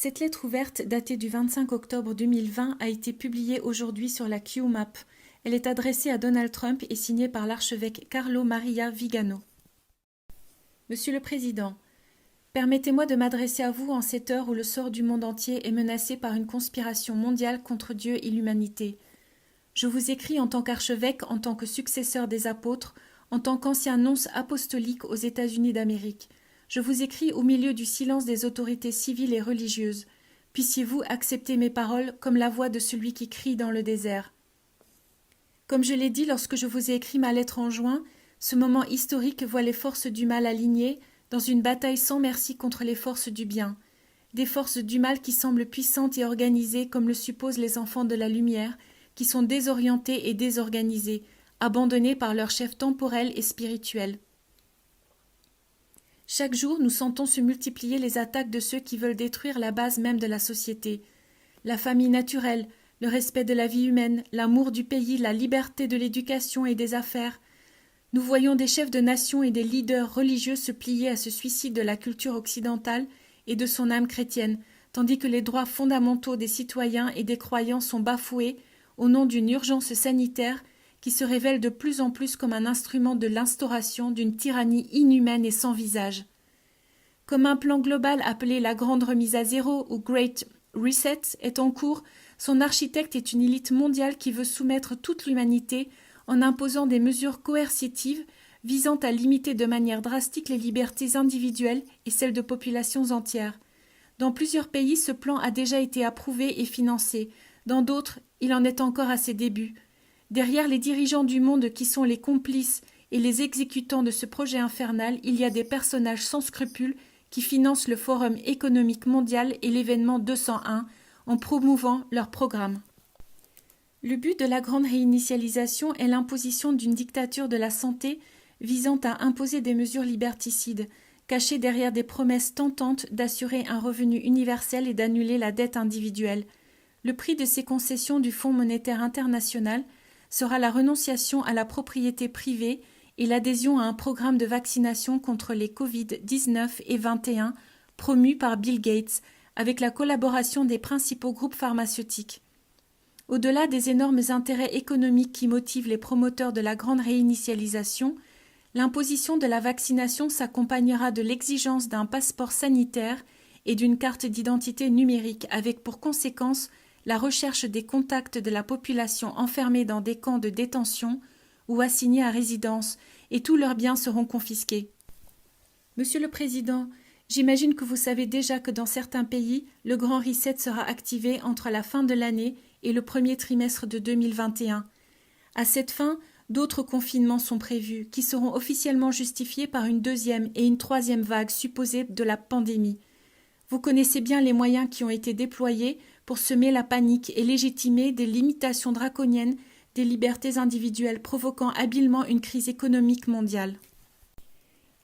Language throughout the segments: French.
Cette lettre ouverte, datée du 25 octobre 2020, a été publiée aujourd'hui sur la QMAP. Elle est adressée à Donald Trump et signée par l'archevêque Carlo Maria Vigano. Monsieur le Président, permettez-moi de m'adresser à vous en cette heure où le sort du monde entier est menacé par une conspiration mondiale contre Dieu et l'humanité. Je vous écris en tant qu'archevêque, en tant que successeur des apôtres, en tant qu'ancien nonce apostolique aux États-Unis d'Amérique. Je vous écris au milieu du silence des autorités civiles et religieuses. Puissiez-vous accepter mes paroles comme la voix de celui qui crie dans le désert. Comme je l'ai dit lorsque je vous ai écrit ma lettre en juin, ce moment historique voit les forces du mal alignées dans une bataille sans merci contre les forces du bien. Des forces du mal qui semblent puissantes et organisées comme le supposent les enfants de la lumière, qui sont désorientés et désorganisés, abandonnés par leurs chefs temporels et spirituels. Chaque jour, nous sentons se multiplier les attaques de ceux qui veulent détruire la base même de la société. La famille naturelle, le respect de la vie humaine, l'amour du pays, la liberté de l'éducation et des affaires. Nous voyons des chefs de nation et des leaders religieux se plier à ce suicide de la culture occidentale et de son âme chrétienne, tandis que les droits fondamentaux des citoyens et des croyants sont bafoués au nom d'une urgence sanitaire qui se révèle de plus en plus comme un instrument de l'instauration d'une tyrannie inhumaine et sans visage. Comme un plan global appelé la Grande Remise à Zéro ou Great Reset est en cours, son architecte est une élite mondiale qui veut soumettre toute l'humanité en imposant des mesures coercitives visant à limiter de manière drastique les libertés individuelles et celles de populations entières. Dans plusieurs pays, ce plan a déjà été approuvé et financé. Dans d'autres, il en est encore à ses débuts. Derrière les dirigeants du monde qui sont les complices et les exécutants de ce projet infernal, il y a des personnages sans scrupules qui financent le Forum économique mondial et l'événement 201 en promouvant leur programme. Le but de la grande réinitialisation est l'imposition d'une dictature de la santé visant à imposer des mesures liberticides, cachées derrière des promesses tentantes d'assurer un revenu universel et d'annuler la dette individuelle. Le prix de ces concessions du Fonds monétaire international sera la renonciation à la propriété privée et l'adhésion à un programme de vaccination contre les Covid-19 et 21 promu par Bill Gates, avec la collaboration des principaux groupes pharmaceutiques. Au-delà des énormes intérêts économiques qui motivent les promoteurs de la grande réinitialisation, l'imposition de la vaccination s'accompagnera de l'exigence d'un passeport sanitaire et d'une carte d'identité numérique avec pour conséquence la recherche des contacts de la population enfermée dans des camps de détention ou assignés à résidence, et tous leurs biens seront confisqués. Monsieur le Président, j'imagine que vous savez déjà que dans certains pays, le Grand Reset sera activé entre la fin de l'année et le premier trimestre de 2021. À cette fin, d'autres confinements sont prévus, qui seront officiellement justifiés par une deuxième et une troisième vague supposée de la pandémie. Vous connaissez bien les moyens qui ont été déployés pour semer la panique et légitimer des limitations draconiennes des libertés individuelles provoquant habilement une crise économique mondiale.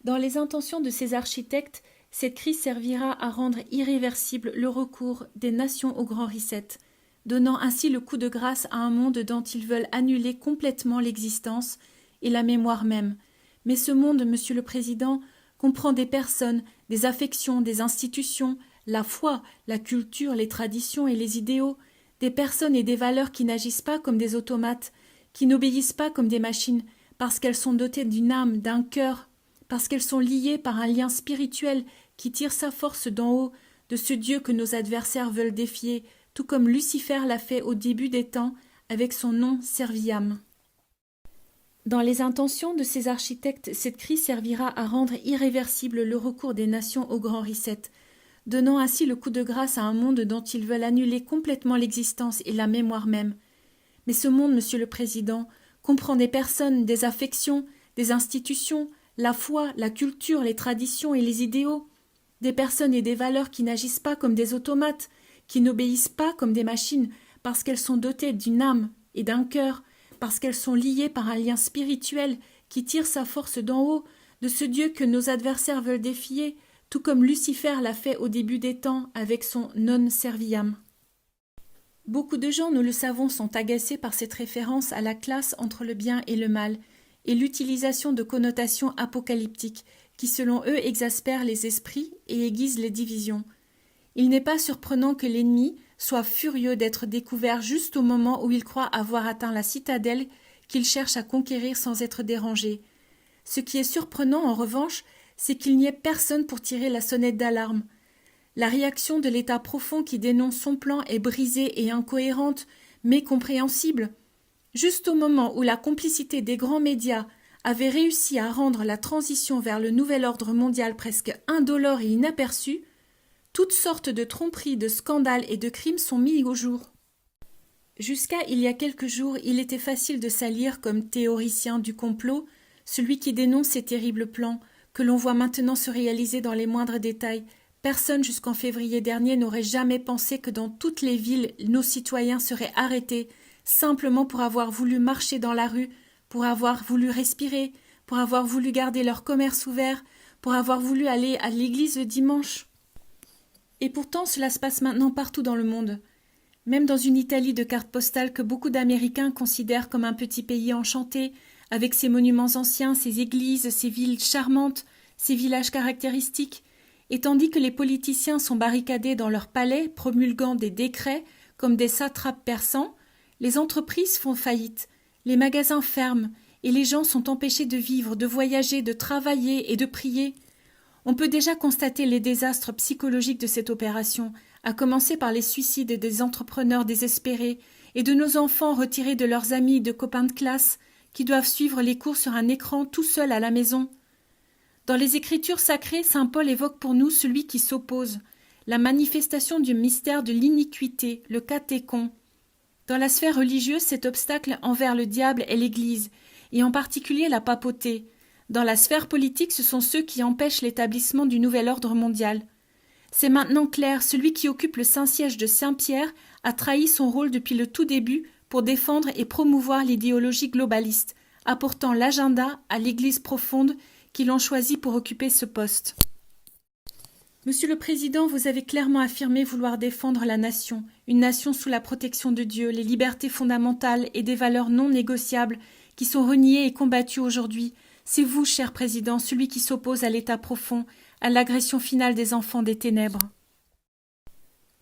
Dans les intentions de ces architectes, cette crise servira à rendre irréversible le recours des nations au Grand Reset, donnant ainsi le coup de grâce à un monde dont ils veulent annuler complètement l'existence et la mémoire même. Mais ce monde, Monsieur le Président, comprend des personnes, des affections, des institutions, la foi, la culture, les traditions et les idéaux, des personnes et des valeurs qui n'agissent pas comme des automates, qui n'obéissent pas comme des machines, parce qu'elles sont dotées d'une âme, d'un cœur, parce qu'elles sont liées par un lien spirituel qui tire sa force d'en haut, de ce Dieu que nos adversaires veulent défier, tout comme Lucifer l'a fait au début des temps avec son nom Serviam. Dans les intentions de ces architectes, cette crise servira à rendre irréversible le recours des nations au Grand Reset, donnant ainsi le coup de grâce à un monde dont ils veulent annuler complètement l'existence et la mémoire même. Mais ce monde, Monsieur le Président, comprend des personnes, des affections, des institutions, la foi, la culture, les traditions et les idéaux, des personnes et des valeurs qui n'agissent pas comme des automates, qui n'obéissent pas comme des machines, parce qu'elles sont dotées d'une âme et d'un cœur, parce qu'elles sont liées par un lien spirituel qui tire sa force d'en haut, de ce Dieu que nos adversaires veulent défier, tout comme Lucifer l'a fait au début des temps avec son non serviam. Beaucoup de gens, nous le savons, sont agacés par cette référence à la classe entre le bien et le mal, et l'utilisation de connotations apocalyptiques qui, selon eux, exaspèrent les esprits et aiguisent les divisions. Il n'est pas surprenant que l'ennemi soit furieux d'être découvert juste au moment où il croit avoir atteint la citadelle qu'il cherche à conquérir sans être dérangé. Ce qui est surprenant, en revanche, c'est qu'il n'y ait personne pour tirer la sonnette d'alarme. La réaction de l'État profond qui dénonce son plan est brisée et incohérente, mais compréhensible. Juste au moment où la complicité des grands médias avait réussi à rendre la transition vers le nouvel ordre mondial presque indolore et inaperçue, toutes sortes de tromperies, de scandales et de crimes sont mis au jour. Jusqu'à il y a quelques jours, il était facile de salir comme théoricien du complot celui qui dénonce ces terribles plans, que l'on voit maintenant se réaliser dans les moindres détails. Personne jusqu'en février dernier n'aurait jamais pensé que dans toutes les villes, nos citoyens seraient arrêtés, simplement pour avoir voulu marcher dans la rue, pour avoir voulu respirer, pour avoir voulu garder leur commerce ouvert, pour avoir voulu aller à l'église le dimanche. Et pourtant, cela se passe maintenant partout dans le monde. Même dans une Italie de cartes postales que beaucoup d'Américains considèrent comme un petit pays enchanté, avec ses monuments anciens, ses églises, ses villes charmantes, ses villages caractéristiques, et tandis que les politiciens sont barricadés dans leurs palais, promulguant des décrets comme des satrapes persans, les entreprises font faillite, les magasins ferment, et les gens sont empêchés de vivre, de voyager, de travailler et de prier. On peut déjà constater les désastres psychologiques de cette opération, à commencer par les suicides des entrepreneurs désespérés et de nos enfants retirés de leurs amis et de copains de classe qui doivent suivre les cours sur un écran tout seuls à la maison. Dans les Écritures sacrées, saint Paul évoque pour nous celui qui s'oppose, la manifestation du mystère de l'iniquité, le catéchon. Dans la sphère religieuse, cet obstacle envers le diable est l'Église, et en particulier la papauté. Dans la sphère politique, ce sont ceux qui empêchent l'établissement du nouvel ordre mondial. C'est maintenant clair, celui qui occupe le Saint-Siège de Saint-Pierre a trahi son rôle depuis le tout début pour défendre et promouvoir l'idéologie globaliste, apportant l'agenda à l'Église profonde qui l'ont choisi pour occuper ce poste. Monsieur le Président, vous avez clairement affirmé vouloir défendre la nation, une nation sous la protection de Dieu, les libertés fondamentales et des valeurs non négociables qui sont reniées et combattues aujourd'hui. C'est vous, cher Président, celui qui s'oppose à l'État profond, à l'agression finale des enfants des ténèbres.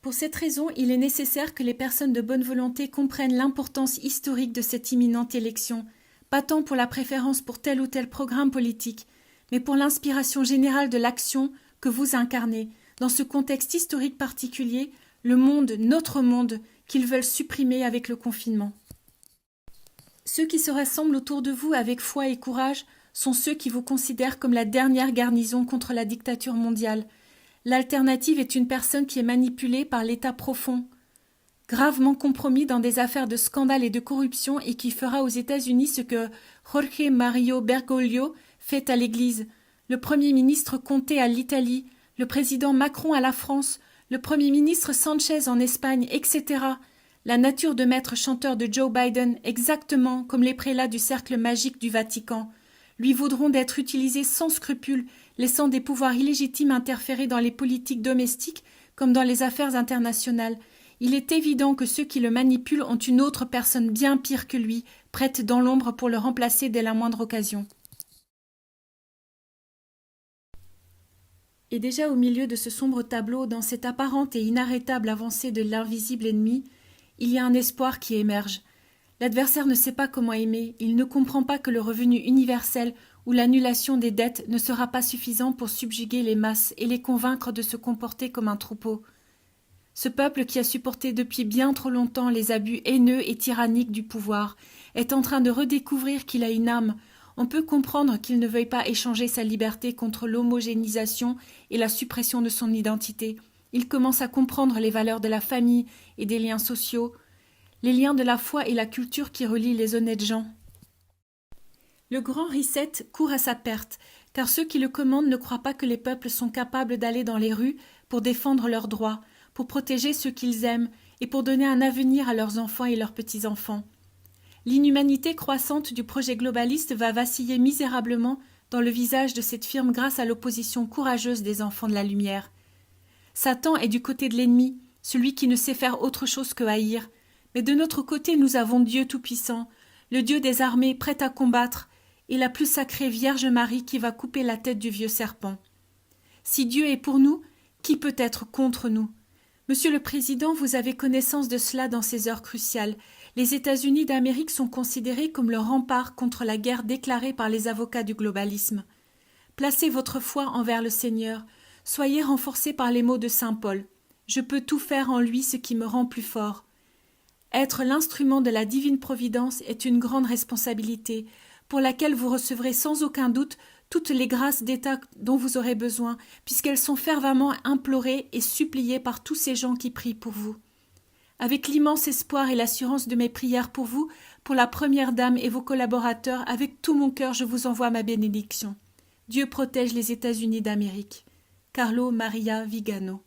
Pour cette raison, il est nécessaire que les personnes de bonne volonté comprennent l'importance historique de cette imminente élection, pas tant pour la préférence pour tel ou tel programme politique, mais pour l'inspiration générale de l'action que vous incarnez, dans ce contexte historique particulier, le monde, notre monde, qu'ils veulent supprimer avec le confinement. Ceux qui se rassemblent autour de vous avec foi et courage sont ceux qui vous considèrent comme la dernière garnison contre la dictature mondiale. L'alternative est une personne qui est manipulée par l'État profond, gravement compromis dans des affaires de scandale et de corruption et qui fera aux États-Unis ce que Jorge Mario Bergoglio fait à l'Église, le Premier ministre Conte à l'Italie, le président Macron à la France, le Premier ministre Sanchez en Espagne, etc. La nature de maître chanteur de Joe Biden, exactement comme les prélats du cercle magique du Vatican, lui vaudront d'être utilisés sans scrupule, laissant des pouvoirs illégitimes interférer dans les politiques domestiques comme dans les affaires internationales. Il est évident que ceux qui le manipulent ont une autre personne bien pire que lui, prête dans l'ombre pour le remplacer dès la moindre occasion. Et déjà au milieu de ce sombre tableau, dans cette apparente et inarrêtable avancée de l'invisible ennemi, il y a un espoir qui émerge. L'adversaire ne sait pas comment aimer, il ne comprend pas que le revenu universel ou l'annulation des dettes ne sera pas suffisant pour subjuguer les masses et les convaincre de se comporter comme un troupeau. Ce peuple qui a supporté depuis bien trop longtemps les abus haineux et tyranniques du pouvoir est en train de redécouvrir qu'il a une âme. On peut comprendre qu'il ne veuille pas échanger sa liberté contre l'homogénéisation et la suppression de son identité. Il commence à comprendre les valeurs de la famille et des liens sociaux, les liens de la foi et la culture qui relient les honnêtes gens. Le grand reset court à sa perte, car ceux qui le commandent ne croient pas que les peuples sont capables d'aller dans les rues pour défendre leurs droits, pour protéger ceux qu'ils aiment et pour donner un avenir à leurs enfants et leurs petits-enfants. L'inhumanité croissante du projet globaliste va vaciller misérablement dans le visage de cette firme grâce à l'opposition courageuse des enfants de la lumière. Satan est du côté de l'ennemi, celui qui ne sait faire autre chose que haïr. Mais de notre côté, nous avons Dieu Tout-Puissant, le Dieu des armées prêt à combattre, et la plus sacrée Vierge Marie qui va couper la tête du vieux serpent. Si Dieu est pour nous, qui peut être contre nous ? Monsieur le Président, vous avez connaissance de cela dans ces heures cruciales. Les États-Unis d'Amérique sont considérés comme le rempart contre la guerre déclarée par les avocats du globalisme. Placez votre foi envers le Seigneur. Soyez renforcés par les mots de saint Paul. Je peux tout faire en lui, ce qui me rend plus fort. Être l'instrument de la divine providence est une grande responsabilité, pour laquelle vous recevrez sans aucun doute toutes les grâces d'État dont vous aurez besoin, puisqu'elles sont fervemment implorées et suppliées par tous ces gens qui prient pour vous. Avec l'immense espoir et l'assurance de mes prières pour vous, pour la Première Dame et vos collaborateurs, avec tout mon cœur je vous envoie ma bénédiction. Dieu protège les États-Unis d'Amérique. Carlo Maria Vigano.